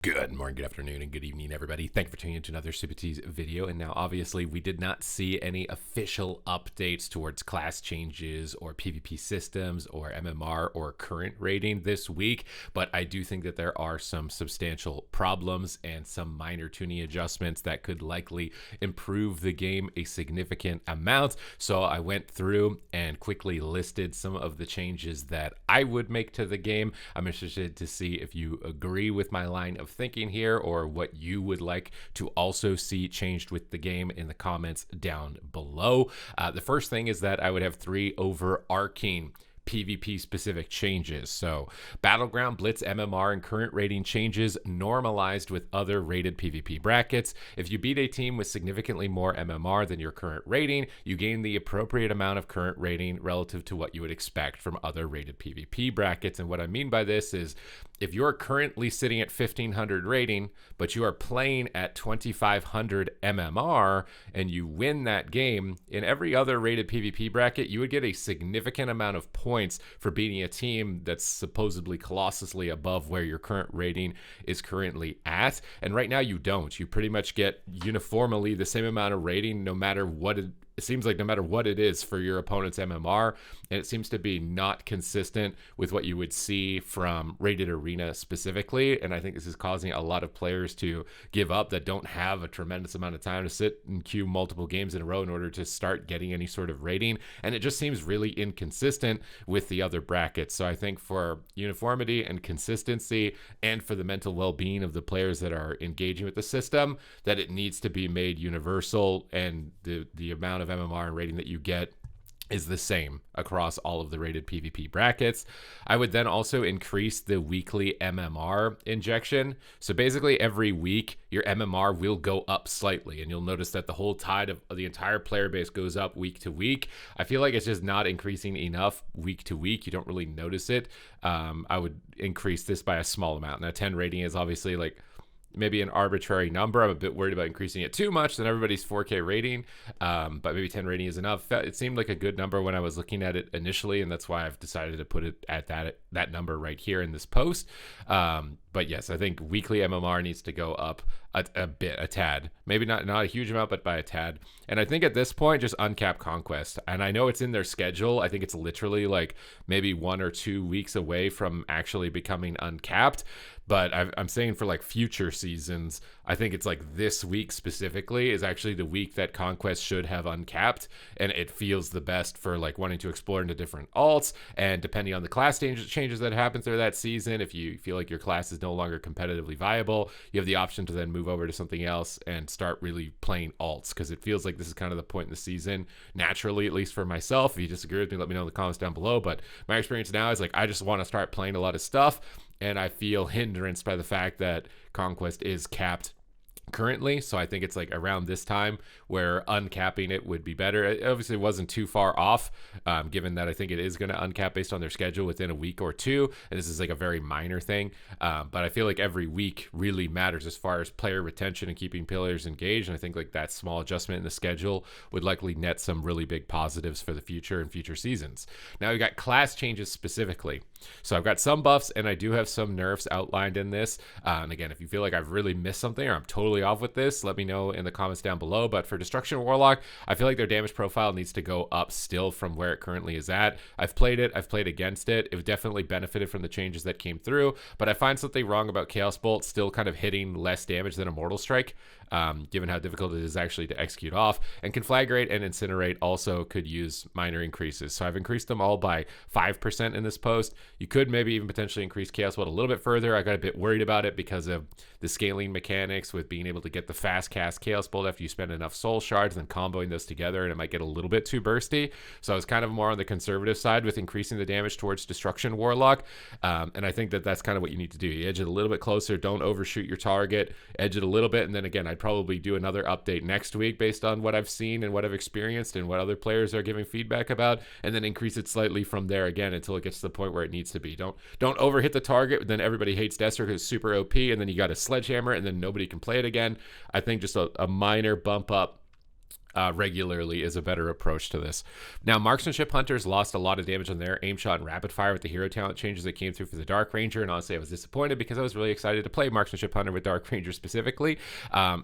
Good morning, good afternoon, and good evening, everybody. Thank you for tuning into another Supatease video. And now, obviously, we did not see any official updates towards class changes or PvP systems or MMR or current rating this week, but I do think that there are some substantial problems and some minor tuning adjustments that could likely improve the game a significant amount. So I went through and quickly listed some of the changes that I would make to the game. I'm interested to see if you agree with my line of thinking here or what you would like to also see changed with the game in the comments down below. The first thing is that I would have 3 overarching PvP specific changes. So Battleground, Blitz, MMR, and current rating changes normalized with other rated PvP brackets. If you beat a team with significantly more MMR than your current rating, you gain the appropriate amount of current rating relative to what you would expect from other rated PvP brackets. And what I mean by this is if you're currently sitting at 1500 rating, but you are playing at 2500 MMR and you win that game, in every other rated PvP bracket, you would get a significant amount of points for beating a team that's supposedly colossusly above where your current rating is currently at. And right now you don't. You pretty much get uniformly the same amount of rating no matter what it seems like, no matter what it is for your opponent's MMR, and it seems to be not consistent with what you would see from rated arena specifically. And I think this is causing a lot of players to give up that don't have a tremendous amount of time to sit and queue multiple games in a row in order to start getting any sort of rating. And it just seems really inconsistent with the other brackets. So I think for uniformity and consistency and for the mental well-being of the players that are engaging with the system, that it needs to be made universal, and the amount of MMR and rating that you get is the same across all of the rated PvP brackets. I would then also increase the weekly MMR injection. So basically every week your MMR will go up slightly, and you'll notice that the whole tide of the entire player base goes up week to week. I feel like it's just not increasing enough week to week. You don't really notice it. I would increase this by a small amount. Now 10 rating is obviously like maybe an arbitrary number. I'm a bit worried about increasing it too much than everybody's 4K rating, but maybe 10 rating is enough. It seemed like a good number when I was looking at it initially, and that's why I've decided to put it at that number right here in this post. But yes, I think weekly MMR needs to go up a tad. Maybe not a huge amount, but by a tad. And I think at this point, just uncap Conquest. And I know it's in their schedule. I think it's literally like maybe 1 or 2 weeks away from actually becoming uncapped. But I'm saying for like future seasons, I think it's like this week specifically is actually the week that Conquest should have uncapped. And it feels the best for like wanting to explore into different alts. And depending on the class changes that happen through that season, if you feel like your class is no longer competitively viable, you have the option to then move over to something else and start really playing alts, because it feels like this is kind of the point in the season, naturally, at least for myself. If you disagree with me, let me know in the comments down below. But my experience now is like I just want to start playing a lot of stuff, and I feel hindered by the fact that Conquest is capped currently. So I think it's like around this time where uncapping it would be better. It obviously wasn't too far off, given that I think it is going to uncap based on their schedule within a week or two, and this is like a very minor thing, but I feel like every week really matters as far as player retention and keeping players engaged, and I think like that small adjustment in the schedule would likely net some really big positives for the future and future seasons. Now we got class changes specifically. So I've got some buffs and I do have some nerfs outlined in this, and again, if you feel like I've really missed something or I'm totally off with this, let me know in the comments down below. But for Destruction Warlock, I feel like their damage profile needs to go up still from where it currently is at. I've played it, I've played against it. It definitely benefited from the changes that came through, but I find something wrong about Chaos Bolt still kind of hitting less damage than Immortal Strike, given how difficult it is actually to execute off. And Conflagrate and Incinerate also could use minor increases. So I've increased them all by 5% in this post. You could maybe even potentially increase Chaos Bolt a little bit further. I got a bit worried about it because of the scaling mechanics with being able to get the fast cast Chaos Bolt after you spend enough soul shards and comboing those together, and it might get a little bit too bursty. So I was kind of more on the conservative side with increasing the damage towards Destruction Warlock, and I think that that's kind of what you need to do. You edge it a little bit closer, don't overshoot your target, edge it a little bit, and then again, I'd probably do another update next week based on what I've seen and what I've experienced and what other players are giving feedback about, and then increase it slightly from there again until it gets to the point where it needs to be. Don't overhit the target, then everybody hates Destro because it's super OP, and then you got a Sledgehammer, and then nobody can play it again. I think just a minor bump up regularly is a better approach to this. Now, Marksmanship Hunters lost a lot of damage on their aim shot and rapid fire with the hero talent changes that came through for the Dark Ranger, and honestly I was disappointed because I was really excited to play Marksmanship Hunter with Dark Ranger specifically.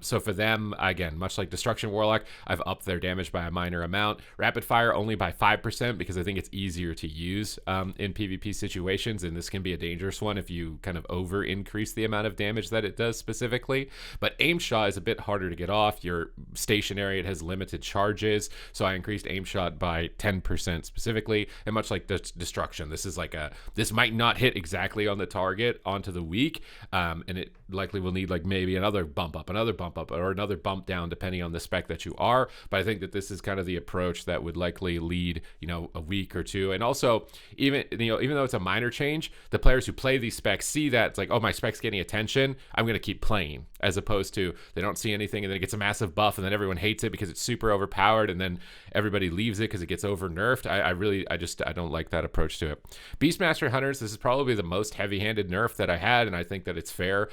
So for them, again, much like Destruction Warlock, I've upped their damage by a minor amount. Rapid fire only by 5% because I think it's easier to use in PvP situations, and this can be a dangerous one if you kind of over increase the amount of damage that it does specifically. But aim shot is a bit harder to get off. You're stationary, it has limited charges, so I increased aim shot by 10% specifically. And much like Destruction, this is like this might not hit exactly on the target onto the weak, and it likely will need like maybe another bump up, or another bump down depending on the spec that you are. But I think that this is kind of the approach that would likely lead, you know, a week or two. And also, even though it's a minor change, the players who play these specs see that it's like, oh, my spec's getting attention, I'm going to keep playing, as opposed to they don't see anything and then it gets a massive buff and then everyone hates it because it's super overpowered and then everybody leaves it because it gets over nerfed. I don't like that approach to it. Beastmaster Hunters, this is probably the most heavy-handed nerf that I had, and I think that it's fair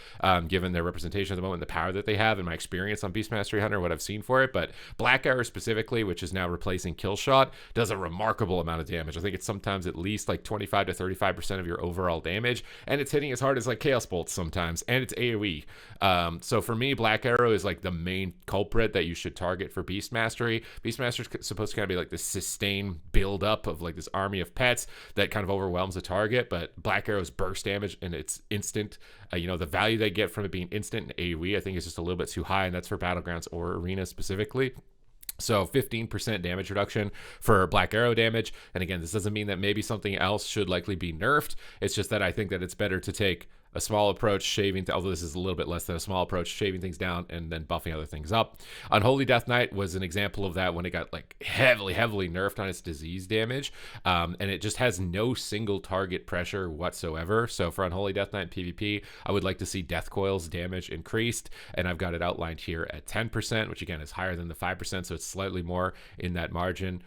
given their representation at the moment, the power that they have, and my experience on Beastmaster Hunter, what I've seen for it. But Black Arrow specifically, which is now replacing Killshot, does a remarkable amount of damage. I think it's sometimes at least like 25 to 35% of your overall damage, and it's hitting as hard as like Chaos Bolts sometimes, and it's AoE. So for me, Black Arrow is like the main culprit that you should target for Beast Mastery. Beastmaster is supposed to kind of be like this sustained build up of like this army of pets that kind of overwhelms the target, but Black Arrow's burst damage and it's instant, the value they get from it being instant and AoE, I think is just a little bit too high, and that's for Battlegrounds or Arena specifically. So 15% damage reduction for Black Arrow damage. And again, this doesn't mean that maybe something else should likely be nerfed. It's just that I think that it's better to take a small approach, although this is a little bit less than a small approach, shaving things down and then buffing other things up. Unholy Death Knight was an example of that when it got like heavily nerfed on its disease damage, and it just has no single target pressure whatsoever. So for Unholy Death Knight PvP, I would like to see Death Coil's damage increased, and I've got it outlined here at 10%, which again is higher than the 5%, so it's slightly more in that margin.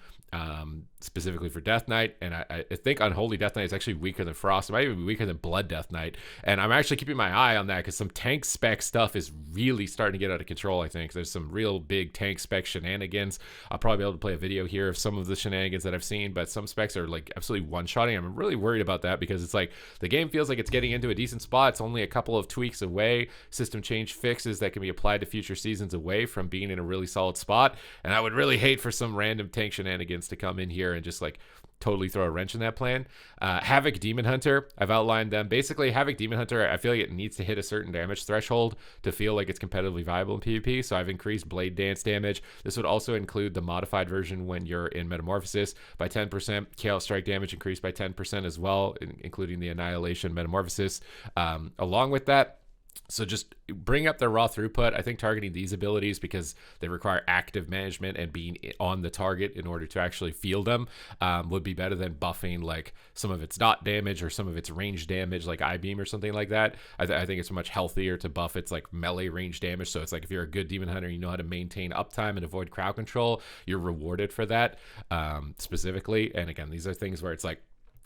Specifically for Death Knight, and I think Unholy Death Knight is actually weaker than Frost. It might even be weaker than Blood Death Knight, and I'm actually keeping my eye on that because some tank spec stuff is really starting to get out of control. I think there's some real big tank spec shenanigans. I'll probably be able to play a video here of some of the shenanigans that I've seen, but some specs are like absolutely one-shotting. I'm really worried about that because it's like the game feels like it's getting into a decent spot. It's only a couple of tweaks away, system change fixes that can be applied to future seasons away from being in a really solid spot, and I would really hate for some random tank shenanigans to come in here and just like totally throw a wrench in that plan. Havoc Demon Hunter, I've outlined them. Basically, Havoc Demon Hunter, I feel like it needs to hit a certain damage threshold to feel like it's competitively viable in PvP, so I've increased Blade Dance damage. This would also include the modified version when you're in Metamorphosis by 10%. Chaos Strike damage increased by 10% as well, including the Annihilation Metamorphosis. Along with that, so just bring up their raw throughput. I think targeting these abilities, because they require active management and being on the target in order to actually field them, would be better than buffing like some of its dot damage or some of its range damage like I-Beam or something like that. I think it's much healthier to buff its like melee range damage. So it's like if you're a good Demon Hunter, you know how to maintain uptime and avoid crowd control, you're rewarded for that specifically. And again, these are things where it's like,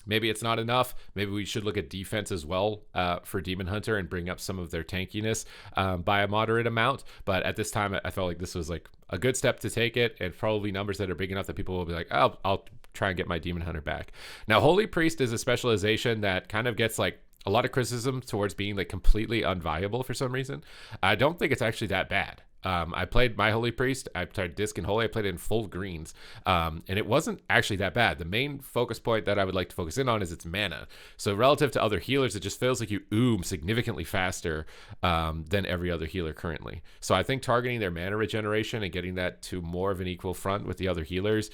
maybe it's not enough. Maybe we should look at defense as well for Demon Hunter and bring up some of their tankiness by a moderate amount. But at this time, I felt like this was like a good step to take it, and probably numbers that are big enough that people will be like, oh, I'll try and get my Demon Hunter back. Now, Holy Priest is a specialization that kind of gets like a lot of criticism towards being like completely unviable for some reason. I don't think it's actually that bad. I played my Holy Priest. I tried Disc and Holy. I played it in full greens, and it wasn't actually that bad. The main focus point that I would like to focus in on is its mana. So relative to other healers, it just feels like you oom significantly faster than every other healer currently. So I think targeting their mana regeneration and getting that to more of an equal front with the other healers,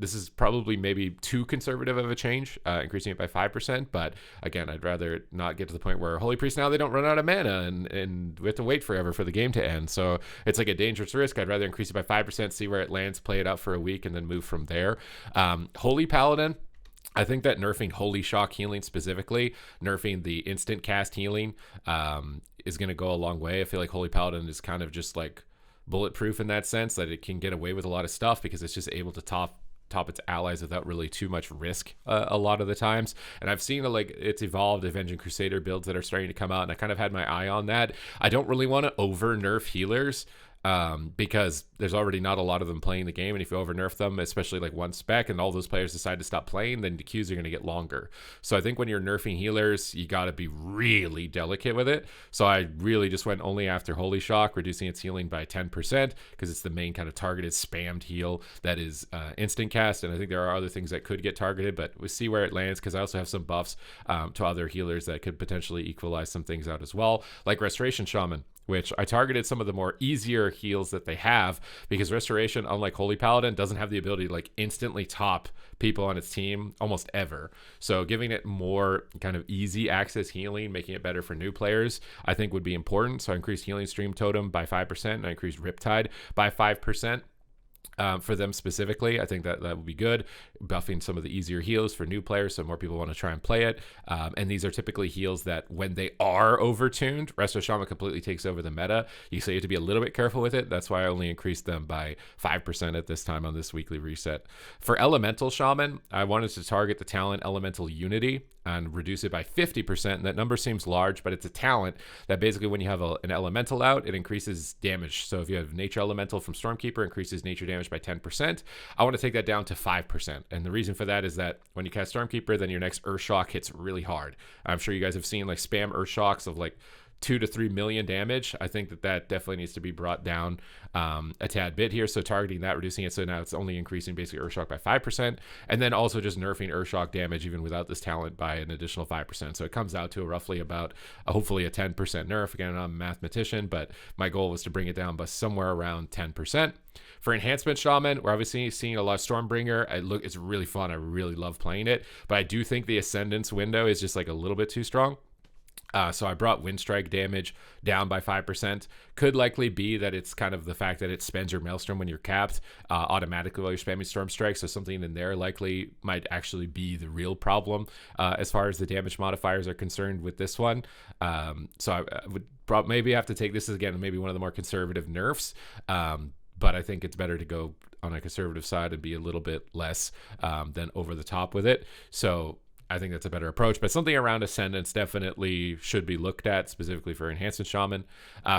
this is probably maybe too conservative of a change, increasing it by 5%. But again, I'd rather not get to the point where Holy Priest now they don't run out of mana and we have to wait forever for the game to end. So it's like a dangerous risk. I'd rather increase it by 5%, see where it lands, play it out for a week, and then move from there. Holy Paladin, I think that nerfing Holy Shock healing specifically, nerfing the instant cast healing is going to go a long way. I feel like Holy Paladin is kind of just like bulletproof in that sense, that it can get away with a lot of stuff because it's just able to top its allies without really too much risk a lot of the times. And I've seen like it's evolved Avenging Crusader builds that are starting to come out, and I kind of had my eye on that. I don't really want to over nerf healers because there's already not a lot of them playing the game. And if you over nerf them, especially like one spec, and all those players decide to stop playing, then the queues are going to get longer. So I think when you're nerfing healers, you got to be really delicate with it. So I really just went only after Holy Shock, reducing its healing by 10% because it's the main kind of targeted spammed heal that is instant cast. And I think there are other things that could get targeted, but we'll see where it lands because I also have some buffs to other healers that could potentially equalize some things out as well, like Restoration Shaman, which I targeted some of the more easier heals that they have because Restoration, unlike Holy Paladin, doesn't have the ability to like instantly top people on its team almost ever. So giving it more kind of easy access healing, making it better for new players, I think would be important. So I increased Healing Stream Totem by 5% and I increased Riptide by 5%. For them specifically, I think that would be good. Buffing some of the easier heals for new players so more people want to try and play it. And these are typically heals that when they are overtuned, Resto Shaman completely takes over the meta. You have to be a little bit careful with it. That's why I only increased them by 5% at this time on this weekly reset. For Elemental Shaman, I wanted to target the talent Elemental Unity and reduce it by 50%. And that number seems large, but it's a talent that basically when you have an elemental out, it increases damage. So if you have Nature Elemental from Stormkeeper, increases nature damage by 10%. I want to take that down to 5%. And the reason for that is that when you cast Stormkeeper, then your next Earth Shock hits really hard. I'm sure you guys have seen like spam Earth Shocks of like 2 to 3 million damage. I think that definitely needs to be brought down a tad bit here. So targeting that, reducing it, so now it's only increasing basically Earthshock by 5%, and then also just nerfing Earthshock damage even without this talent by an additional 5%. So it comes out to roughly about hopefully a 10% nerf. Again, I'm a mathematician, but my goal was to bring it down by somewhere around 10%. For Enhancement Shaman, we're obviously seeing a lot of Stormbringer. It's really fun. I really love playing it, but I do think the Ascendance window is just like a little bit too strong. So I brought Windstrike damage down by 5%. Could likely be that it's kind of the fact that it spends your Maelstrom when you're capped automatically while you're spamming Storm Strike. So something in there likely might actually be the real problem as far as the damage modifiers are concerned with this one. So I would maybe have to take this as, again, maybe one of the more conservative nerfs. But I think it's better to go on a conservative side and be a little bit less than over the top with it. So I think that's a better approach, but something around Ascendance definitely should be looked at, specifically for Enhancement Shaman.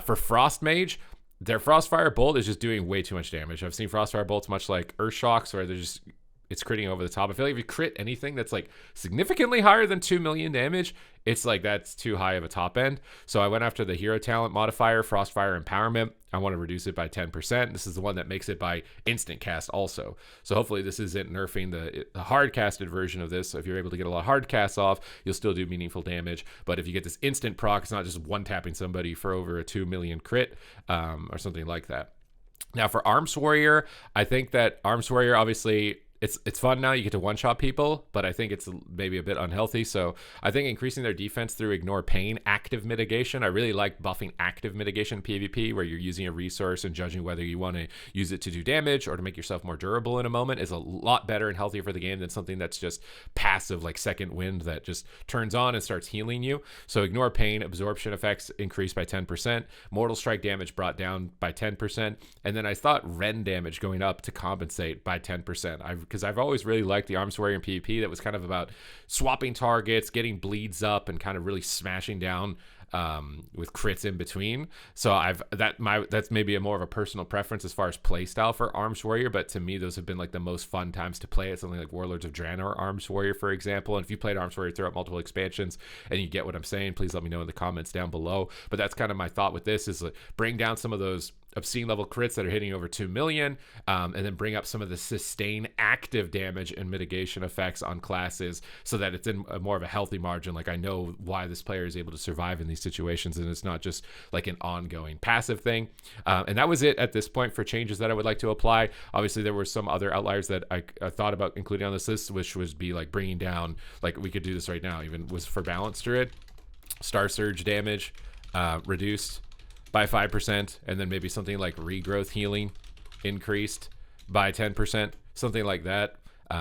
For Frost Mage, their Frostfire Bolt is just doing way too much damage. I've seen Frostfire Bolts much like Earth Shocks, where it's critting over the top. I feel like if you crit anything that's like significantly higher than 2 million damage, it's like that's too high of a top end. So I went after the hero talent modifier, Frostfire Empowerment. I want to reduce it by 10%. This is the one that makes it by instant cast also. So hopefully this isn't nerfing the hard casted version of this. So if you're able to get a lot of hard casts off, you'll still do meaningful damage. But if you get this instant proc, it's not just one tapping somebody for over a 2 million crit or something like that. Now for Arms Warrior, I think that Arms Warrior obviously it's fun now. You get to one-shot people, but I think it's maybe a bit unhealthy. So I think increasing their defense through Ignore Pain, active mitigation. I really like buffing active mitigation PvP, where you're using a resource and judging whether you want to use it to do damage or to make yourself more durable in a moment is a lot better and healthier for the game than something that's just passive, like Second Wind, that just turns on and starts healing you. So Ignore Pain, absorption effects increased by 10%, Mortal Strike damage brought down by 10%, and then I thought Ren damage going up to compensate by 10%. Because I've always really liked the Arms Warrior in PvP that was kind of about swapping targets, getting bleeds up, and kind of really smashing down with crits in between. So that's maybe more of a personal preference as far as play style for Arms Warrior, but to me those have been like the most fun times to play it. Something like Warlords of Draenor or Arms Warrior, for example. And if you played Arms Warrior throughout multiple expansions and you get what I'm saying, please let me know in the comments down below. But that's kind of my thought with this, is like bring down some of those obscene level crits that are hitting over 2 million, and then bring up some of the sustain active damage and mitigation effects on classes so that it's in more of a healthy margin. Like I know why this player is able to survive in these situations, and it's not just like an ongoing passive thing. And that was it at this point for changes that I would like to apply. Obviously there were some other outliers that I thought about including on this list, which would be like bringing down, like we could do this right now, even was for Balance Druid, Star Surge damage reduced by 5%, and then maybe something like Regrowth Healing increased by 10%, something like that.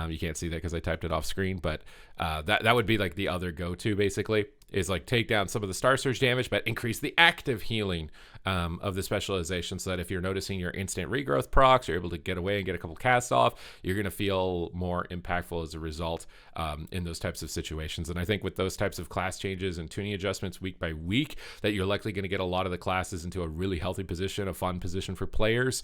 You can't see that because I typed it off screen, but that would be like the other go-to basically. is like take down some of the Star Surge damage, but increase the active healing of the specialization, so that if you're noticing your instant regrowth procs, you're able to get away and get a couple casts off. You're going to feel more impactful as a result in those types of situations. And I think with those types of class changes and tuning adjustments week by week, that you're likely going to get a lot of the classes into a really healthy position, a fun position for players,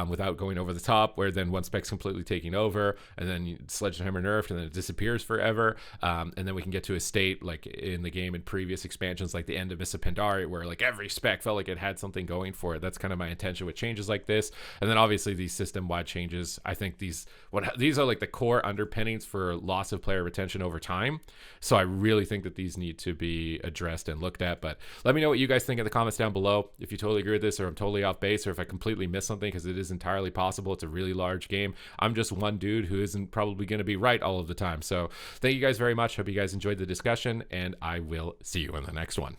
without going over the top, where then one spec's completely taking over, and then Sledgehammer nerfed, and then it disappears forever. And then we can get to a state like in the game in previous expansions, like the end of Mists of Pandaria, where like every spec felt like it had something going for it. That's kind of my intention with changes like this. And then obviously these system-wide changes, I think these are like the core underpinnings for loss of player retention over time. So I really think that these need to be addressed and looked at. But let me know what you guys think in the comments down below, if you totally agree with this, or I'm totally off base, or if I completely missed something, because it is entirely possible. It's a really large game. I'm just one dude who isn't probably going to be right all of the time. So thank you guys very much. Hope you guys enjoyed the discussion, and I will see you in the next one.